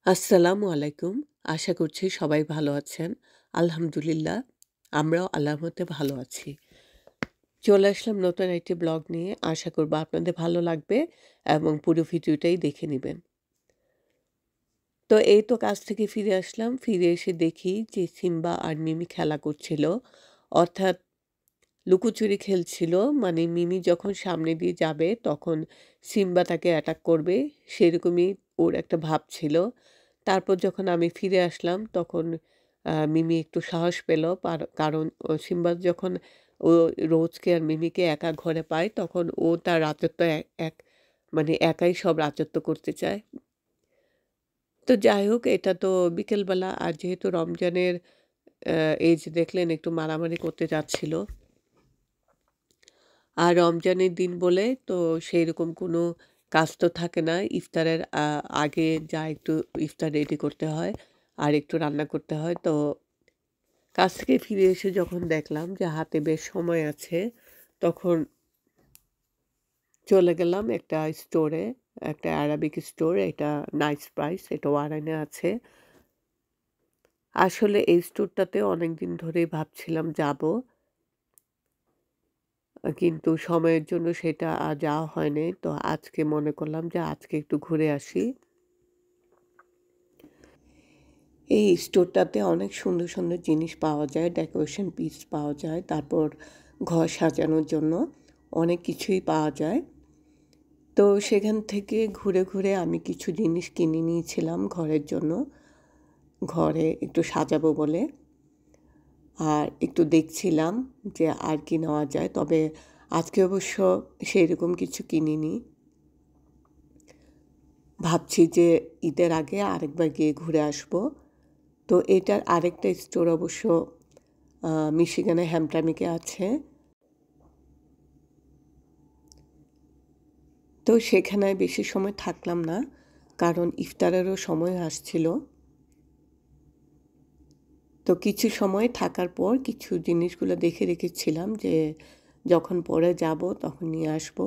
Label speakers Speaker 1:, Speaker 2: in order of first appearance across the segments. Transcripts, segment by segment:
Speaker 1: আসসালামু আলাইকুম। আশা করছি সবাই ভালো আছেন। আলহামদুলিল্লাহ, আমরাও আল্লাহর রহমতে ভালো আছি। চলে আসলাম নতুন একটি ব্লগ নিয়ে। আশা করব আপনাদের ভালো লাগবে এবং পুরো ভিডিওটাই দেখে নিবেন। তো এই তো কাজ থেকে ফিরে আসলাম। ফিরে এসে দেখি যে সিম্বা আর মিমি খেলা করছিল। অর্থাৎ লুকোচুরি খেলছিল। মানে মিমি যখন সামনে দিয়ে যাবে তখন সিম্বা তাকে অ্যাটাক করবে। সেরকমই ওর একটা ভাব ছিল। তারপর যখন আমি ফিরে আসলাম তখন মিমি একটু সাহস পেল। কারণ সিম্বা যখন ও রোজকে আর মিমিকে একা ঘরে পায় তখন ও তার রাজত্ব এক মানে একাই সব রাজত্ব করতে চায়। তো যাই হোক এটা তো বিকেলবেলা আর যেহেতু রমজানের এই যে দেখলেন একটু মারামারি করতে যাচ্ছিল। আর রমজানের দিন বলে তো সেইরকম কোনো কাজ তো থাকে না। ইফতারের আগে যা একটু ইফতার রেডি করতে হয় আর একটু রান্না করতে হয়। তো কাজ থেকে ফিরে এসে যখন দেখলাম যে হাতে বেশ সময় আছে, তখন চলে গেলাম একটা স্টোরে, একটা অ্যারাবিক স্টোর। এটা নাইস প্রাইস, এটা ওয়ারাইনে আছে। আসলে এই স্টোরটাতে অনেকদিন ধরেই ভাবছিলাম যাবো। কিন্তু সময়ের জন্য সেটা আর যাওয়া হয়নি। তো আজকে মনে করলাম যে আজকে একটু ঘুরে আসি। এই স্টোরটাতে অনেক সুন্দর, সুন্দর জিনিস পাওয়া যায়, ডেকোরেশন পিস পাওয়া যায়। তারপর ঘর সাজানোর জন্য অনেক কিছুই পাওয়া যায়। তো সেখান থেকে ঘুরে, ঘুরে আমি কিছু জিনিস কিনে নিয়েছিলাম ঘরের জন্য। ঘরে একটু সাজাবো বলে। আর একটু দেখছিলাম যে আর কি নেওয়া যায়। তবে আজকে অবশ্য সেইরকম কিছু কিনিনি। ভাবছি যে ঈদের আগে আরেকবার গিয়ে ঘুরে আসবো। তো এটার আরেকটা স্টোর অবশ্য মিশিগানে হ্যামটামিকে আছে। তো সেখানে বেশি সময় থাকলাম না, কারণ ইফতারেরও সময় আসছিল। তো কিছু সময় থাকার পর কিছু জিনিসগুলো দেখে রেখেছিলাম যে যখন পরে যাব তখন নিয়ে আসবো।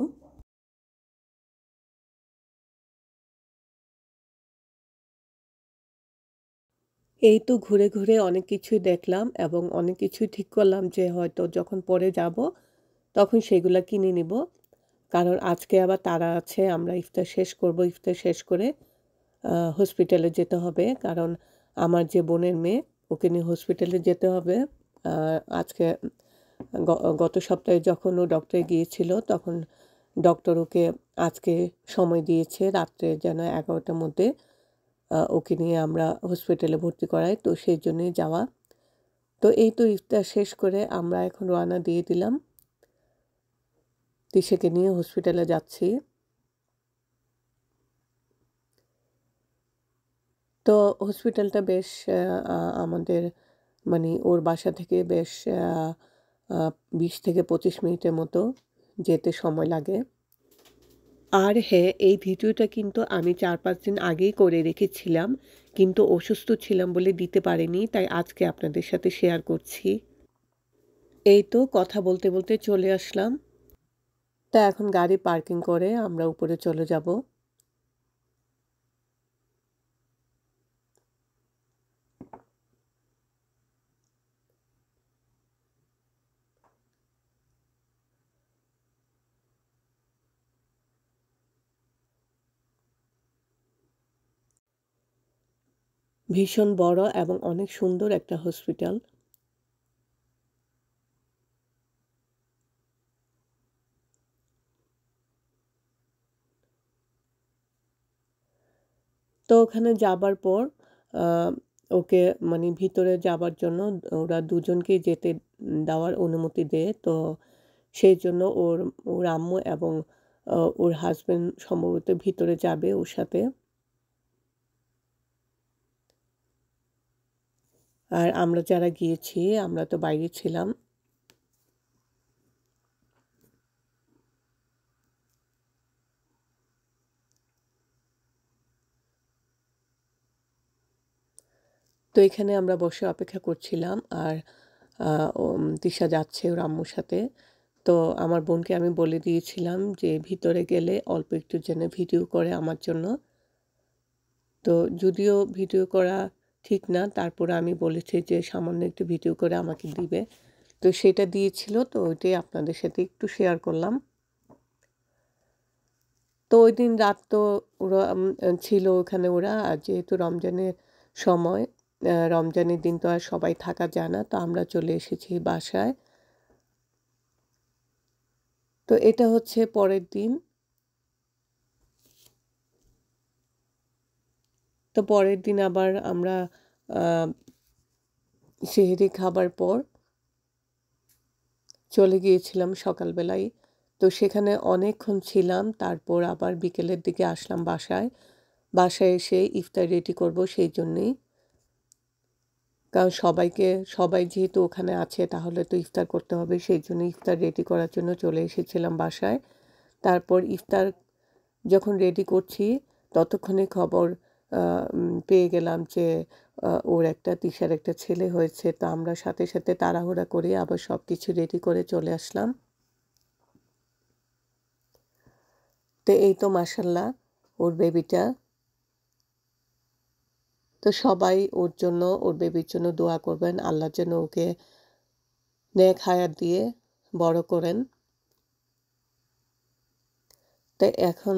Speaker 1: এই তো ঘুরে, ঘুরে অনেক কিছুই দেখলাম এবং অনেক কিছুই ঠিক করলাম যে হয়তো যখন পরে যাব তখন সেগুলা কিনে নিব। কারণ আজকে আবার তাড়া আছে। আমরা ইফতার শেষ করব। ইফতার শেষ করে হসপিটালে যেতে হবে। কারণ আমার যে বোনের মেয়ে, ওকে নিয়ে হসপিটালে যেতে হবে। আ আজকে গ গত সপ্তাহে যখন ও ডক্টরে গিয়েছিল, তখন ডক্টর ওকে আজকে সময় দিয়েছে রাত্রে যেন ১১টার মধ্যে ওকে নিয়ে আমরা হসপিটালে ভর্তি করাই। তো সেইজন্যই যাওয়া। তো এই তো ইফতার শেষ করে আমরা এখন রওনা দিয়ে দিলাম। তিশাকে নিয়ে হসপিটালে যাচ্ছি। তো হসপিটালটা বেশ আ আ আমাদের মানে ওর বাসা থেকে বেশ আ আ ২০ থেকে ২৫ মিনিটের মতো যেতে সময় লাগে। আর হ্যাঁ, এই ভিডিওটা কিন্তু আমি ৪-৫ দিন আগেই করে রেখেছিলাম। কিন্তু অসুস্থ ছিলাম বলে দিতে পারিনি। তাই আজকে আপনাদের সাথে শেয়ার করছি। এই তো কথা বলতে, বলতে চলে আসলাম। তা এখন গাড়ি পার্কিং করে আমরা উপরে চলে যাব। ভীষণ বড় এবং অনেক সুন্দর একটা হসপিটাল। তো ওখানে যাবার পর আ ওকে মানে ভিতরে যাবার জন্য ওরা দুজনকেই যেতে দেওয়ার অনুমতি দেয়। তো সেইজন্য ওর আম্মু এবং ওর হাসব্যান্ড সম্ভবত ভিতরে যাবে ওর সাথে। আর আমরা যারা গিয়েছি আমরা তো বাইরে ছিলাম। তো এখানে আমরা বসে অপেক্ষা করছিলাম। আর আ তিশা যাচ্ছে ওর আম্মুর সাথে। তো আমার বোনকে আমি বলে দিয়েছিলাম যে ভিতরে গেলে অল্প একটু যেন ভিডিও করে আমার জন্য। তো যদিও ভিডিও করা ঠিক না, তারপরে আমি বলেছি যে সামান্য একটু ভিডিও করে আমাকে দিবে। তো সেটা দিয়েছিল, তো ওইটাই আপনাদের সাথে একটু শেয়ার করলাম। তো ওইদিন রাত তো ওরা ছিল ওখানে ওরা, আর যেহেতু রমজানের সময়, রমজানের দিন তো আর সবাই থাকা যায় না, তো আমরা চলে এসেছি বাসায়। তো এটা হচ্ছে পরের দিন। তো পরের দিন আবার আমরা সেহরি খাবার পর চলে গিয়েছিলাম সকালবেলায়। তো সেখানে অনেকক্ষণ ছিলাম, তারপর আবার বিকেলের দিকে আসলাম বাসায়। বাসায় এসে ইফতার রেডি করব সেই জন্যেই, কারণ সবাই যেহেতু ওখানে আছে তাহলে তো ইফতার করতে হবে, সেই জন্য ইফতার রেডি করার জন্য চলে এসেছিলাম বাসায়। তারপর ইফতার যখন রেডি করছি ততক্ষণে খবর পেয়ে গেলাম যে ওর তিশার একটা ছেলে হয়েছে। তো আমরা সাথে সাথে তাড়াহুড়া করে আবার সব কিছু রেডি করে চলে আসলাম। তো এই তো মাশাল্লাহ ওর বেবিটা। তো সবাই ওর বেবির জন্য দোয়া করবেন, আল্লাহ যেন ওকে নেক হায়াত দিয়ে বড় করেন। তাই এখন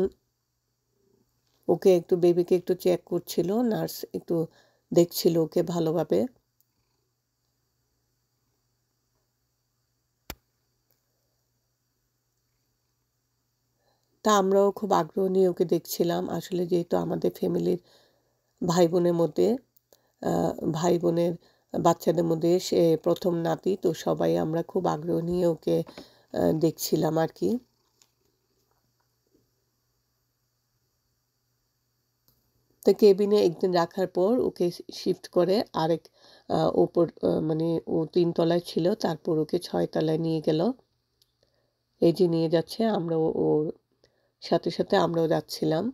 Speaker 1: বেবিকে একটু চেক করছিল, নার্স একটু দেখছিল ওকে ভালোভাবে। তা আমরাও খুব আগ্রহ নিয়ে ওকে দেখছিলাম। আসলে যেহেতু আমাদের ফ্যামিলির ভাই বোনের মধ্যে ভাই বোনের বাচ্চাদের মধ্যে সে প্রথম নাতি, তো সবাই আমরা খুব আগ্রহ নিয়ে ওকে দেখছিলাম আর কি। তো কেবিনে একদিন রাখার পর ওকে শিফট করে আরেক ওপর, মানে ও ৩ তলায় ছিল, তারপর ওকে ৬ তলায় নিয়ে গেল। এই যে নিয়ে যাচ্ছে, আমরা ওর সাথে সাথে আমরাও যাচ্ছিলাম।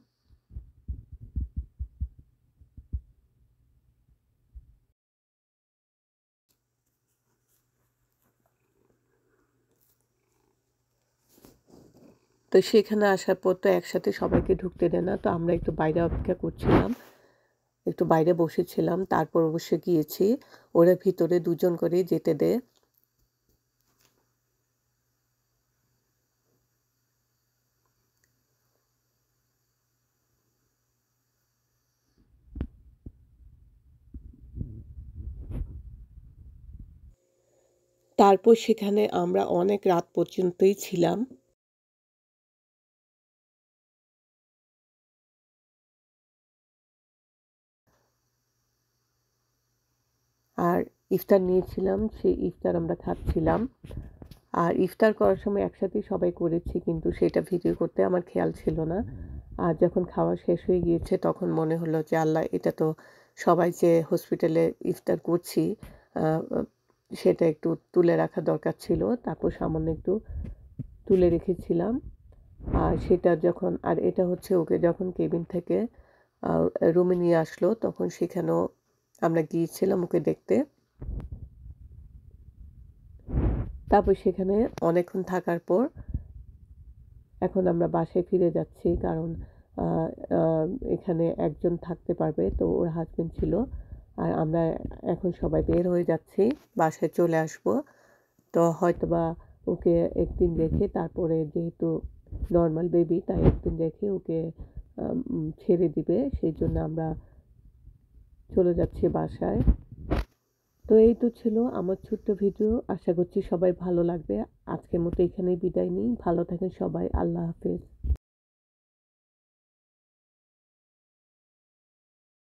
Speaker 1: তো সেখানে আসার পর তো একসাথে সবাইকে ঢুকতে দেয় না, তো আমরা একটু বাইরে অপেক্ষা করছিলাম, একটু বাইরে বসেছিলাম, তারপর বসে গিয়েছি। ওরা ভিতরে ২ জন করেই যেতে দেয়। তারপর সেখানে আমরা অনেক রাত পর্যন্তই ছিলাম। আর ইফতার নিয়েছিলাম, সেই ইফতার আমরা খাচ্ছিলাম। আর ইফতার করার সময় একসাথেই সবাই করেছি, কিন্তু সেটা ভিডিও করতে আমার খেয়াল ছিল না। আর যখন খাওয়া শেষ হয়ে গিয়েছে তখন মনে হলো যে আল্লাহ, এটা তো সবাই যে হসপিটালে ইফতার করছি সেটা একটু তুলে রাখা দরকার ছিল। তারপর সামান্য একটু তুলে রেখেছিলাম। আর সেটা যখন, আর এটা হচ্ছে ওকে যখন কেবিন থেকে রুমে নিয়ে আসলো, তখন সেখানেও আমরা গিয়েছিলাম ওকে দেখতে। তারপর সেখানে অনেকক্ষণ থাকার পর এখন আমরা বাসায় ফিরে যাচ্ছি, কারণ এখানে একজন থাকতে পারবে, তো ওর হাজবেন্ড ছিল। আর আমরা এখন সবাই বের হয়ে যাচ্ছি, বাসায় চলে আসব। তো হয়তোবা ওকে একদিন রেখে তারপরে, যেহেতু নর্মাল বেবি, তাই একদিন রেখে ওকে ছেড়ে দিবে, সেই জন্য আমরা চলে যাচ্ছি বাসায়। তো এই তো ছিল আমার ছোট্ট ভিডিও, আশা করছি সবাই ভালো লাগবে। আজকের মতো এখানেই বিদায় নিই, ভালো থাকেন সবাই, আল্লাহ হাফেজ।